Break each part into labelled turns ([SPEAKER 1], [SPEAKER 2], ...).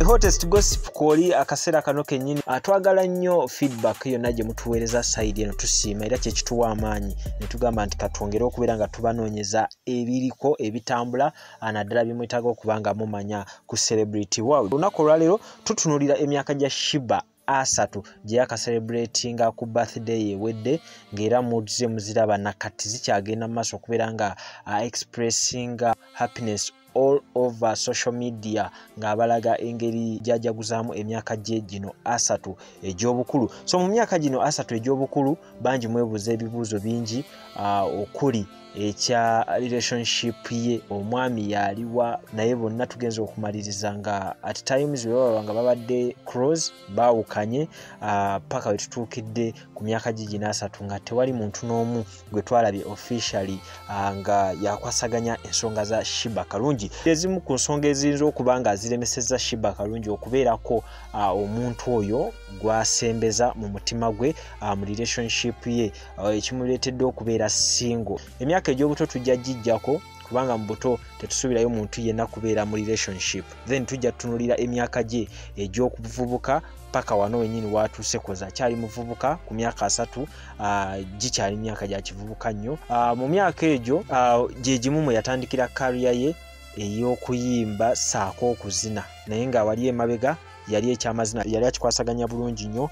[SPEAKER 1] Hottest gossip koli akasera kano kenyini atwagala nnyo feedback yonna gye mutuweereza side eno tusiima era kyekituwa amaanyi ne tugamba nti katwongere okubeera nga tubanoonyeza ebiriko ebitambula naddala byemwetaaga okuba nga mumanya ku Celebrity World. Olunaku olwaleero tutunuulira emyaka gya Sheebah Asatu gye yakacelebratinga ku birthday ewedde ng'era muze muziraba nakati zikyagenda mu maaso okubeera nga expressing happiness all over social media ng'abalaga engeri gy'ajaguzaamu emyaka gye gino asatu egy'obukulu. So mu myaka gino asatu egy'obukulu bangi mwebuuza ebibuuzo bingi okuli ekya relationship ye, omwami yaliwa naye bonna tugenza okumaliriza nga at times bwe nga babadde close baawukanye paka we tutuukidde ku myaka gye gino asatu nga tewali muntu n'omu gwe twalabye officially nga yakwasaganya ensonga za Sheebah Karungi. Ezimu ku nsonga eziyinza okuba nga ziremesezza Sheebah Karungi okubeerako omuntu oyo gwasembeza mu mutima gwe mu relationship ye ekimuleetedde okubeera single. Emyaka egy'obuto tujja gijjako kubanga mu buto tetusuubirayo muntu yenna kubeera mu relationship, then tujja tutunulira emyaka gye egy'okuvubuka paka wano wenyini watuuse koza akyali muvubuka ku myaka asatu gikyali myaka gya kivubuka nnyo. Mu myaka egyo gye gimu mwe yatandikira career ye ey'okuyimba saako okuzina, naye nga wali emabega yali ekyamazina yali akikwasaganya bulungi nnyo.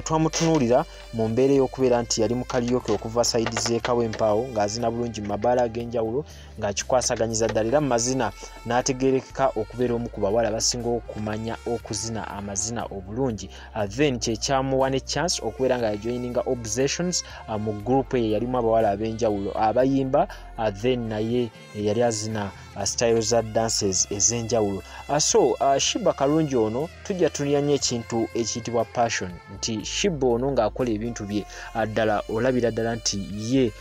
[SPEAKER 1] Twamutunuulira mu mbeera y'okubeera nti yali mu karaoke okuva saidi z'ekawo empaawo ng'azina bulungi mu mabaala ag'enjawulo ng'akikwasaganyiza ddala era mu mazina n'ategeerekeka okubeera omu ku bawala abasinga okumanya okuzina amazina obulungi. Then kyekyamuwa ne chance okubeera nga yajoininga Obsessions mu group ye yalimu abawala ab'enjawulo abayimba, then naye yali azina style za dances ez'enjawulo. So Sheebah Karungi ono tujja tunulira nnyo ekintu ekiyitibwa passion, nti Sheebah ono ng'akola ebintu bye ddala olabira ddala nti ye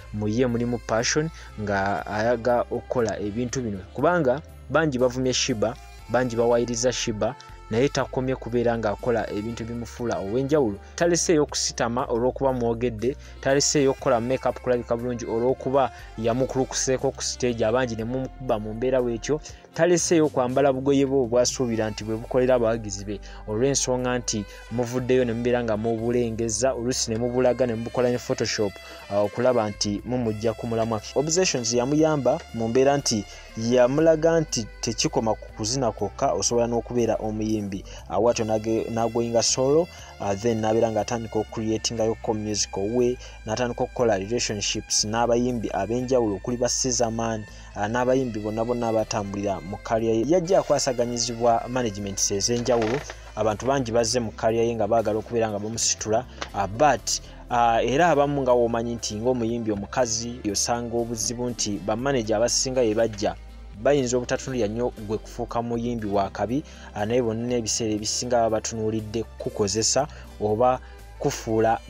[SPEAKER 1] mulimu passion nga ayaga okukola ebintu bino, kubanga bangi bavumye Sheebah, bangi bawayiriza Sheebah naye takomye kubeera ng'akola ebintu bimufuula ow'enjawulo. Taleseeyo okusitama olw'okuba mwogedde, taleseeyo okukola makeup kulabika bulungi olw'okuba yamukulukuseeko ku stage abangi ne mumukuba mu mbeera w'ekyo, taleseeyo kwambala bugoye bwe obwasuubira nti bwe bukolera abawagizi be olw'ensonga nti muvuddeyo ne mubeera nga mubulengeza, oluusi ne mubulaga ne mubukola ne Photoshop okulaba nti mumujja ku mulamwa. Obsessions yamuyamba mu mbeera nti yamulaga nti tekikoma ku kuzina kwokka, osobola n'okubeera omuyimbi. Watyo n'agoyinga solo, then n'abeera ng'atandika okucreatingayo music we, n'atandika okukola relationships n'abayimbi ab'enjawulo okuli ba Caesarman n'abayimbi bonna bonna abatambulira mu career ye. Yajja akwasaganyizibwa management ez'enjawulo, abantu bangi bazze mu career ye nga baagala okubeera nga bamusitula, but era abamu nga womanyi nti ng'omuyimbi omukazi yosanga obuzibu nti bamanager abasinga ye bajja bayinza obutatunulira nnyo gwe kufuuka muyimbi wa kabi, naye bonna ebiseera ebisinga baba batunuulidde kukozesa oba kufuula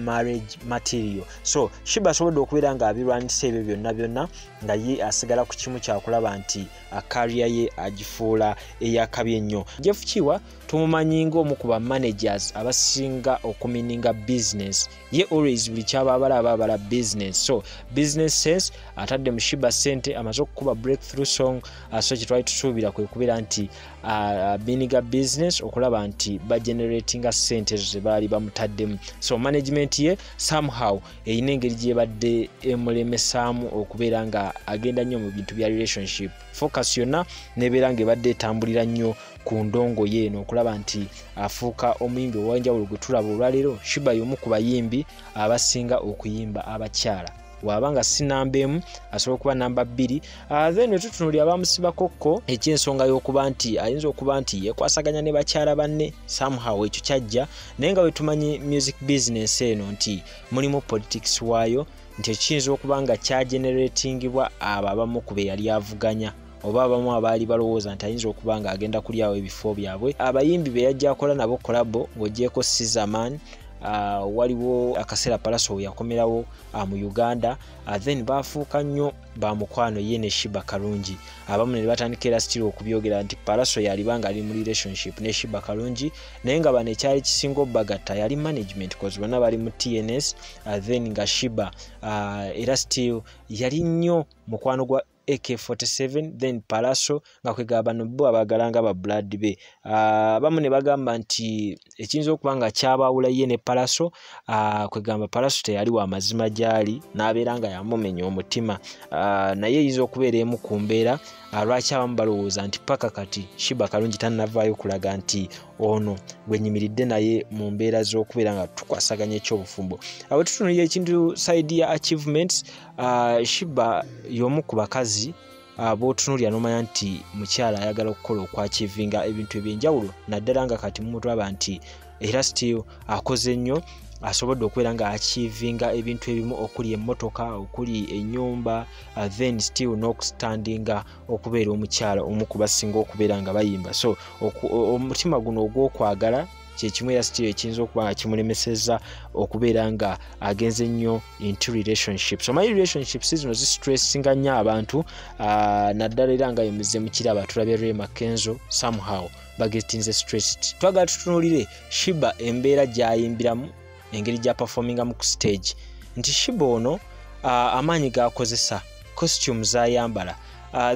[SPEAKER 1] marriage material. So Sheebah asobodde okubeera ng'abirwanisa ebyo byonna nga ye asigala ku kimu kyakulaba nti career ye agifuula eyakabi ennyo. Jeff Kiwa tumumanyi ng'omu ku ba managers abasinga okumininga business, ye always buli kyaba abala business. So business sense atadde mu Sheebah sente amaze okukuba breakthrough song, so kitwali tusuubira kwe kubeera nti biniga business okulaba nti bageneratinga sente ze baali bamutaddemu. So management ye somehow eyina engeri gye badde emulemesaamu okubeera nga agenda nnyo mu bintu bya relationship. Focus yonna nebeera ng'ebadde etambulira nnyo ku ndongo yeeno okulaba nti afuuka omuyimbi ow'enjawulo gwe tulaba olwaleero. Sheebah y'omu ku bayimbi abasinga okuyimba abakyala, wabanga si namba emu asobola okuba namba 2. Then tutunulira abamusibakokko ekyensonga y'okuba nti ayinza okuba nti yekwasaganya ne bakyala banne, somehow ekyo kyajja, naye nga wetumanyi music business eno nti mulimu politics waayo, nti ekiyinza okuba nga kyageneratingibwa abo abamu ku be yali avuganya oba abamu abaali balowooza nti ayinza okuba nga agenda kulyawo ebifo byabwe. Abayimbi be yajja akola nabo kolabo ng'ogyeko Caesarman, waliwo akaseera Palaso yakomerawo mu Uganda, then bafuuka nnyo ba mukwano ye ne Sheebah Karungi. Abamu ne batandikira still okubyogera nti Palaso yalibanga ali mu relationship ne Sheebah Karungi, naye nga bano ekyali kisinga obbagatta yali management cause bonna bali mu TNS, then nga Sheebah era still yali nnyo mukwano gwa AK47 then Pallaso nga kwegaba no bo abagalanga ba blood be bamu ne bagamba nti ekiyinza okuba nga kyabawula ye ne Pallaso kwegamba Pallaso teyali wa mazima gyali n'abeera nga yamumenya omutima naye yizo okubeera emu ku mbeera lwaki abamu balowooza nti paka kati Sheebah Karungi tannavaayo kulaga nti ono gwenyimiridde naye mu mbeera z'okubeera nga tukwasaganya ekyobufumbo awo tutunulira ekintu side ya achievements Sheebah y'omu ku bakazi b'otunulira n'omanya nti mukyala ayagala okukola okwachivinga ebintu ebyenjawulo naddala nga kati mumutwaba nti era still akoze nnyo asobodde okubeera nga achivinga ebintu ebimu okuli emmotoka okuli ennyumba then still n'okustandinga okubeera omukyala omu ku basinga okubeera nga bayimba so omutima guno ogw'okwagala kyekimu era still ekiyinza okuba nga kimulemeseza okubeera nga agenze nnyo into relationships omanyi relationships zino zistressinga nnyo abantu naddala era nga yemize mukiraba tulabye Rema Kenzo somehow bagetinze stressed twagala tutunulire Sheebah embeera gyayimbiramu engeri gya performinga mu stage nti Sheebah ono amaanyi gakozesa costumes ayambala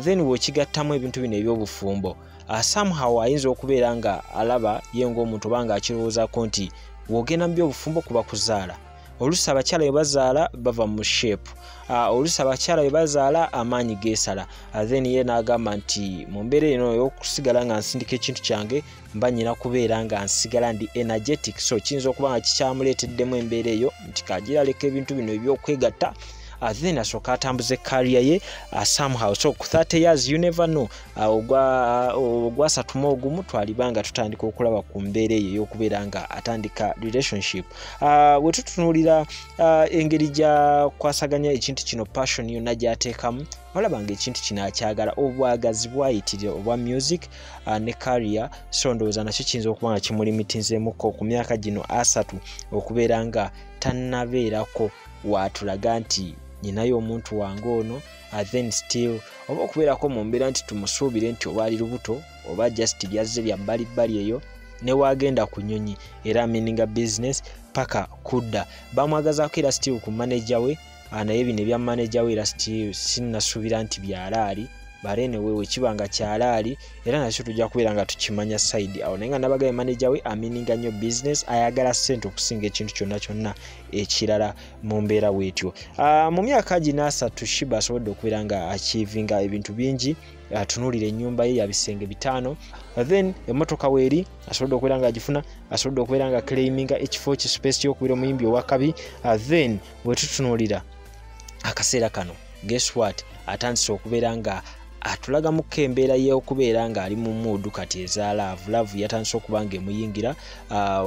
[SPEAKER 1] then wokigattamu ebintu bino ebyobufumbo somehow ayinza okubeera nga alaba ye ng'omuntu obanga akirowoozaako nti wogenda mu byobufumbo kuba kuzaala oluusi abakyala bwe bazaala bava mu shape oluusi abakyala bwe bazaala amaanyi geesala then ye n'agamba nti mu mbeera eno y'okusigala nga nsindika ekintu kyange mba nyina kubeera nga nsigala ndi energetic so kiyinza okuba nga kikyamuleeteddemu embeera eyo nti kagira leka ebintu bino ebyokwegatta then asooka atambuze career ye somehow so ku 30 years you never know ogwasatu mu ogumu twalibanga tutandika okulaba ku mbeera eyo y'okubeera nga atandika relationship bwe tutunuulira engeri gya kwasaganya ekintu kino passion yonna gy'ateekamu olaba nga ekintu kino akyagala obwagazi bwayitirira obwa music ne career so ndowooza nakyo kiyinza okuba nga kimulimitinzeemuko ku myaka gino 3 okubeera nga tannabeerako watulaga nti nyinayo omuntu wange ono then still oba okubeerako mu mbeera nti tumusuubire nti oba ali lubuto oba just lyazze lya bbalibbali eyo ne wagenda ku nnyonyi era meaninga business paka kudda bamwagazaako era still ku manager we naye bino ebya manager we era still sinnasuubira nti byalaali barene wewe kibanga kyalaali era nakyo tujja kubeera nga tukimanya side awo naye nga nabagaye manager we amininga nnyo business ayagala ssente okusinga ekintu kyonna kyonna ekirala mu mbeera weetyo mu myaka gino 3 Sheebah asobodde okubeera nga achievinga ebintu bingi atunuulira ennyumba ye ya bisenge 5 then emmotoka weeri asobodde okubeera nga agifuna asobodde okubeera nga claiminga ekifo kispace y'okubeera omuyimbi owakabi then bwe tutunuulira akaseera kano guess what atandise okubeera nga atulaga embeera y'okubeera nga ali mu mood kati eza love yatandise okuba nga emuyingira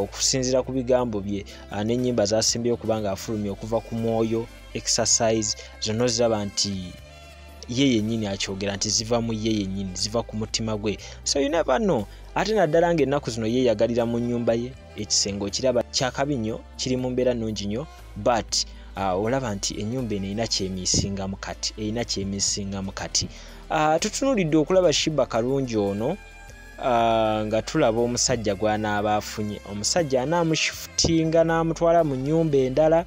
[SPEAKER 1] okusinziira ku bigambo bye n'ennyimba zasimbye okuba nga afulumye okuva ku mwoyo exercise zonna ziraba nti ye yennyini akyogera nti ziva mu ye yennyini ziva ku mutima gwe so you never know ate naddala nga ennaku zino yeeyagalira mu nnyumba ye ekisenge okiraba kyakabi nnyo kiri mu mbeera nnungi nnyo but olaba nti ennyumba eno erina kyemisingamu kati tutunuulidde okulaba Sheebah Karungi ono nga tulaba omusajja gw'anaaba afunye omusajja anaamushifutinga n'amutwala mu nnyumba endala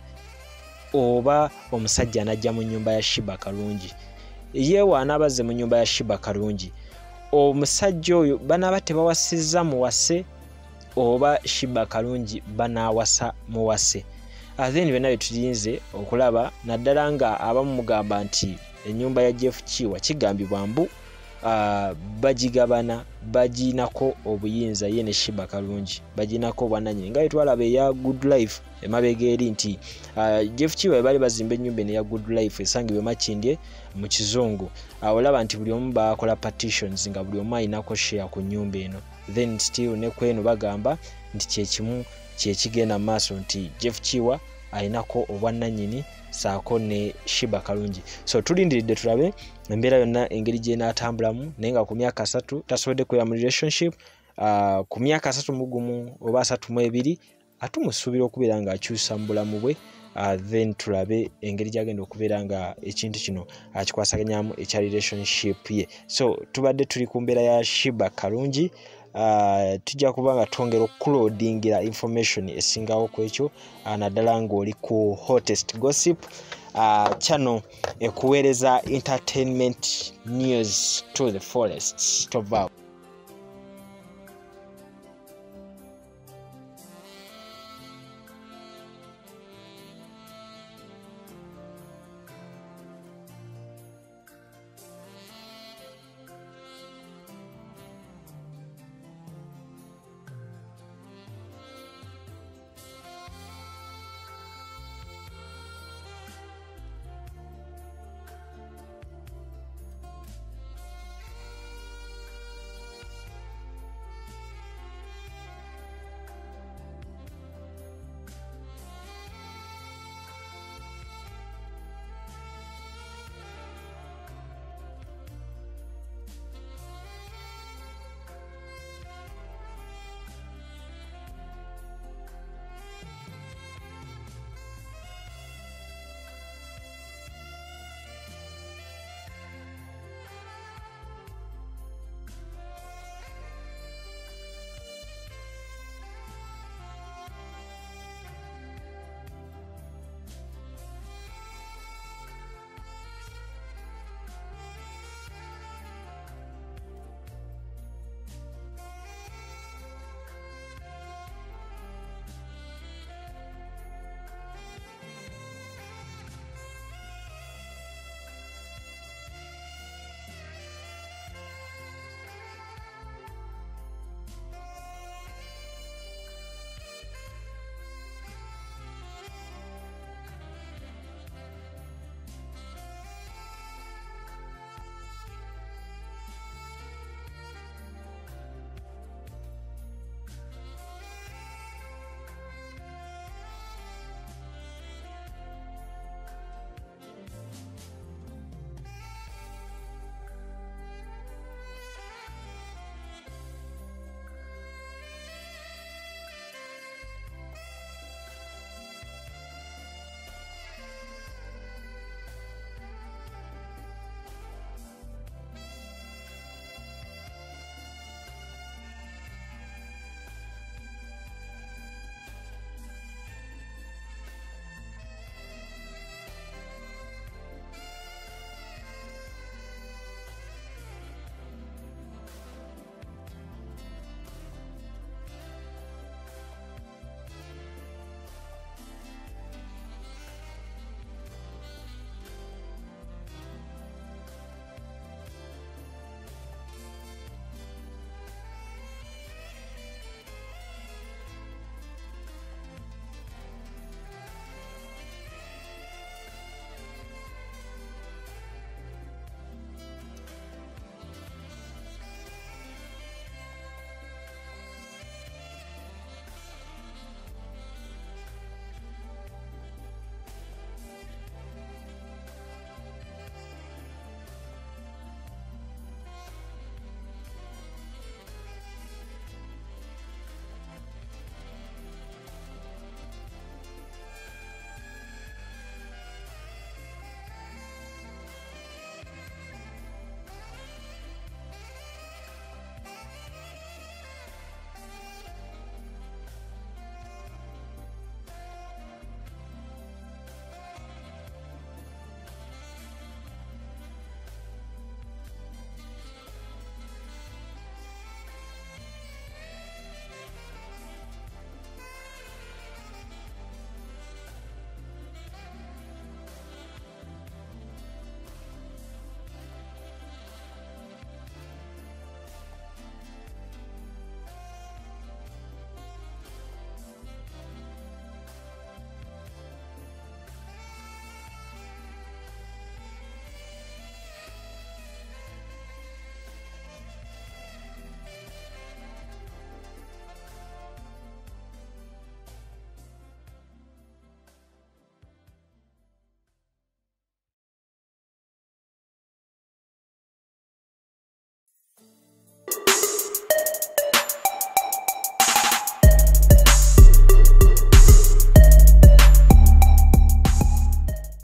[SPEAKER 1] oba omusajja anajja mu nnyumba ya Sheebah Karungi ye waanaabazze mu nnyumba ya Sheebah Karungi omusajja oyo banaaba tebawasizza muwase oba Sheebah Karungi banaawasa muwase then byonna bye tuyinze okulaba naddala nga abamu mugamba nti ennyumba ya Jeff Kiwa kigambibwa mbu bagigabana baginako obuyinza ye ne Sheebah Karungi baginako obwannannyini nga twalaba eya Good Life emabega eri nti Jeff Kiwa bali bazimba ennyumba eno eya Good Life esangibwa Makindye mu Kizungu olaba nti buli omu bakola partitions nga buli omu ayinako share ku nnyumba eno then still ne kweno bagamba nti kyekimu kyekigenda maaso nti Jeff Kiwa ayinako obwannannyini saako ne Sheebah Karungi so tulindiridde tulabe embeera yonna engeri gyenaatambulamu naye nga ku myaka 3 tasobodde kubeera mu relationship ku myaka 31 oba 32 atumusuubira okubeera nga akyusa mu bulamu bwe then tulabe engeri gyagenda okubeera nga ekintu kino akikwasaganyamu ekya relationship ye so tubadde tuli ku mbeera ya Sheebah Karungi tujja kuba nga twongera okuloadingira information esingawo ku ekyo naddala ng'oli ku hottest gossip channel ekuweereza entertainment news to the forests. Tova.